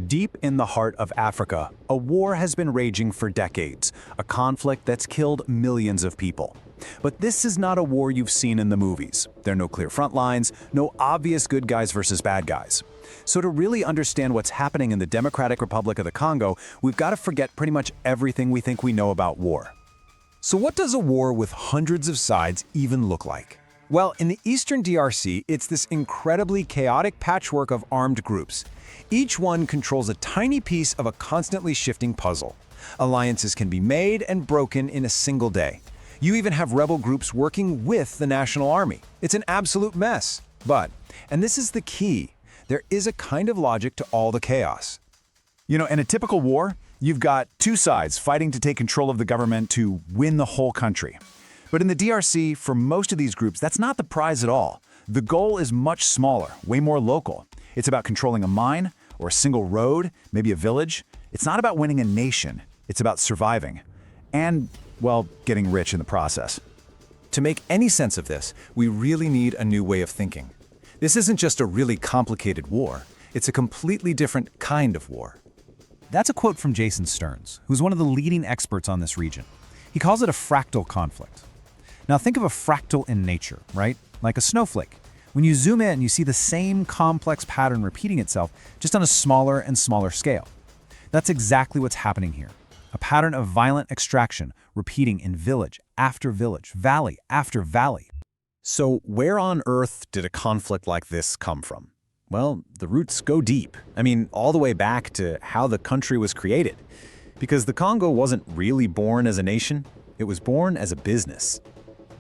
Deep in the heart of Africa, a war has been raging for decades, a conflict that's killed millions of people. But this is not a war you've seen in the movies. There are no clear front lines, no obvious good guys versus bad guys. So to really understand what's happening in the Democratic Republic of the Congo, we've got to forget pretty much everything we think we know about war. So what does a war with hundreds of sides even look like? Well, in the eastern DRC, it's this incredibly chaotic patchwork of armed groups. Each one controls a tiny piece of a constantly shifting puzzle. Alliances can be made and broken in a single day. You even have rebel groups working with the national army. It's an absolute mess. But, and this is the key, there is a kind of logic to all the chaos. In a typical war, you've got two sides fighting to take control of the government to win the whole country. But in the DRC, for most of these groups, that's not the prize at all. The goal is much smaller, way more local. It's about controlling a mine or a single road, maybe a village. It's not about winning a nation. It's about surviving. And, well, getting rich in the process. To make any sense of this, we really need a new way of thinking. This isn't just a really complicated war. It's a completely different kind of war. That's a quote from Jason Stearns, who's one of the leading experts on this region. He calls it a fractal conflict. Now think of a fractal in nature, right? Like a snowflake. When you zoom in, you see the same complex pattern repeating itself, just on a smaller and smaller scale. That's exactly what's happening here. A pattern of violent extraction repeating in village after village, valley after valley. So where on earth did a conflict like this come from? Well, the roots go deep. All the way back to how the country was created. Because the Congo wasn't really born as a nation, it was born as a business.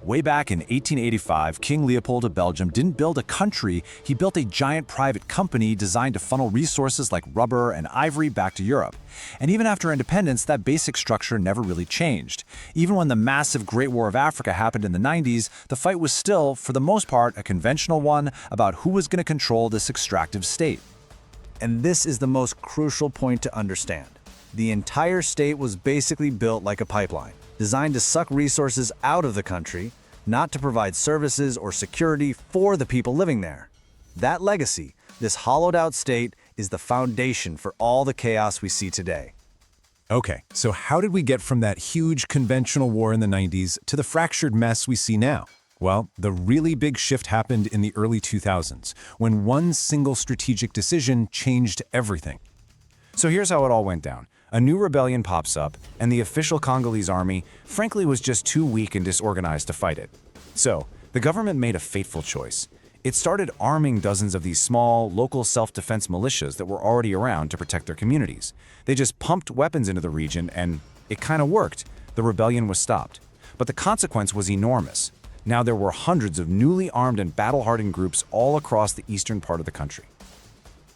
Way back in 1885, King Leopold of Belgium didn't build a country, he built a giant private company designed to funnel resources like rubber and ivory back to Europe. And even after independence, that basic structure never really changed. Even when the massive Great War of Africa happened in the 90s, the fight was still, for the most part, a conventional one about who was going to control this extractive state. And this is the most crucial point to understand. The entire state was basically built like a pipeline, designed to suck resources out of the country, not to provide services or security for the people living there. That legacy, this hollowed-out state, is the foundation for all the chaos we see today. Okay, so how did we get from that huge conventional war in the 90s to the fractured mess we see now? Well, the really big shift happened in the early 2000s, when one single strategic decision changed everything. So here's how it all went down. A new rebellion pops up, and the official Congolese army, frankly, was just too weak and disorganized to fight it. So, the government made a fateful choice. It started arming dozens of these small, local self-defense militias that were already around to protect their communities. They just pumped weapons into the region, and it kind of worked. The rebellion was stopped. But the consequence was enormous. Now there were hundreds of newly armed and battle-hardened groups all across the eastern part of the country.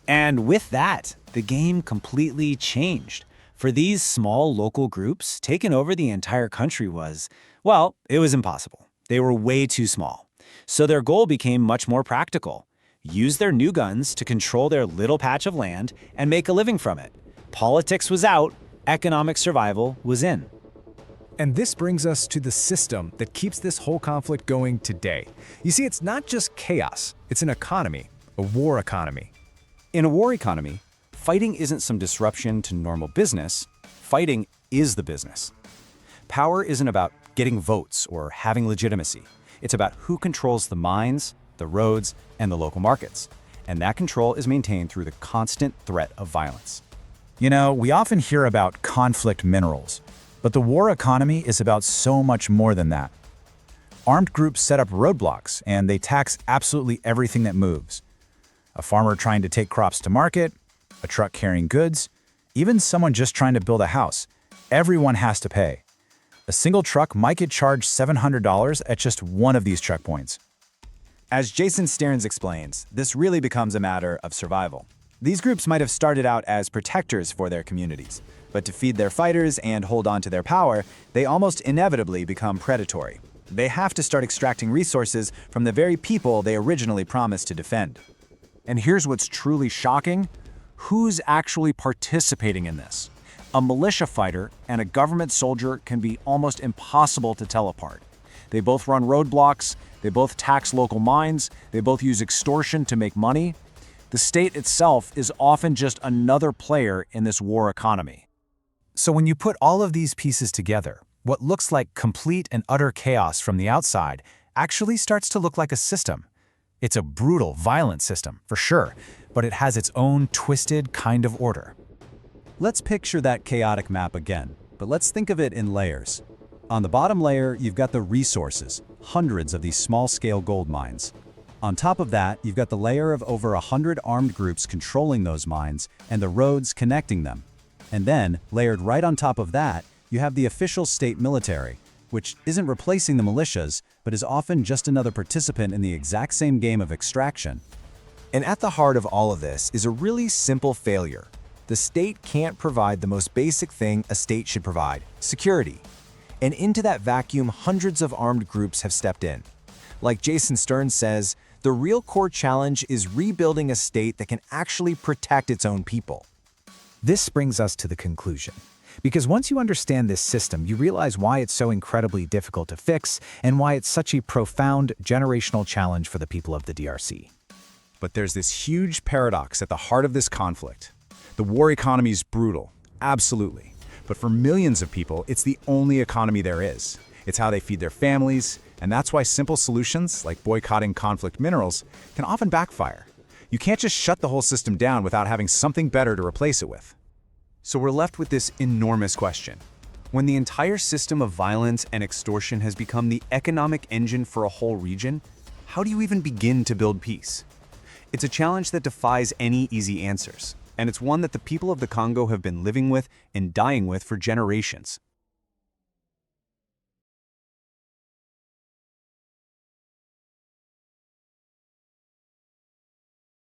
And with that, the game completely changed. For these small local groups, taking over the entire country was, well, it was impossible. They were way too small. So their goal became much more practical. Use their new guns to control their little patch of land and make a living from it. Politics was out, economic survival was in. And this brings us to the system that keeps this whole conflict going today. You see, it's not just chaos, it's an economy, a war economy. In a war economy, fighting isn't some disruption to normal business. Fighting is the business. Power isn't about getting votes or having legitimacy. It's about who controls the mines, the roads, and the local markets. And that control is maintained through the constant threat of violence. We often hear about conflict minerals, but the war economy is about so much more than that. Armed groups set up roadblocks, and they tax absolutely everything that moves. A farmer trying to take crops to market, a truck carrying goods, even someone just trying to build a house. Everyone has to pay. A single truck might get charged $700 at just one of these checkpoints. As Jason Stearns explains, this really becomes a matter of survival. These groups might have started out as protectors for their communities, but to feed their fighters and hold on to their power, they almost inevitably become predatory. They have to start extracting resources from the very people they originally promised to defend. And here's what's truly shocking. Who's actually participating in this? A militia fighter and a government soldier can be almost impossible to tell apart. They both run roadblocks, they both tax local mines, they both use extortion to make money. The state itself is often just another player in this war economy. So when you put all of these pieces together, what looks like complete and utter chaos from the outside actually starts to look like a system. It's a brutal, violent system, for sure, but it has its own twisted kind of order. Let's picture that chaotic map again, but let's think of it in layers. On the bottom layer, you've got the resources, hundreds of these small-scale gold mines. On top of that, you've got the layer of over 100 armed groups controlling those mines and the roads connecting them. And then, layered right on top of that, you have the official state military, which isn't replacing the militias, but is often just another participant in the exact same game of extraction. And at the heart of all of this is a really simple failure. The state can't provide the most basic thing a state should provide: security. And into that vacuum, hundreds of armed groups have stepped in. Like Jason Stearns says, the real core challenge is rebuilding a state that can actually protect its own people. This brings us to the conclusion. Because once you understand this system, you realize why it's so incredibly difficult to fix and why it's such a profound generational challenge for the people of the DRC. But there's this huge paradox at the heart of this conflict. The war economy is brutal, absolutely. But for millions of people, it's the only economy there is. It's how they feed their families, and that's why simple solutions, like boycotting conflict minerals, can often backfire. You can't just shut the whole system down without having something better to replace it with. So we're left with this enormous question. When the entire system of violence and extortion has become the economic engine for a whole region, how do you even begin to build peace? It's a challenge that defies any easy answers, and it's one that the people of the Congo have been living with and dying with for generations.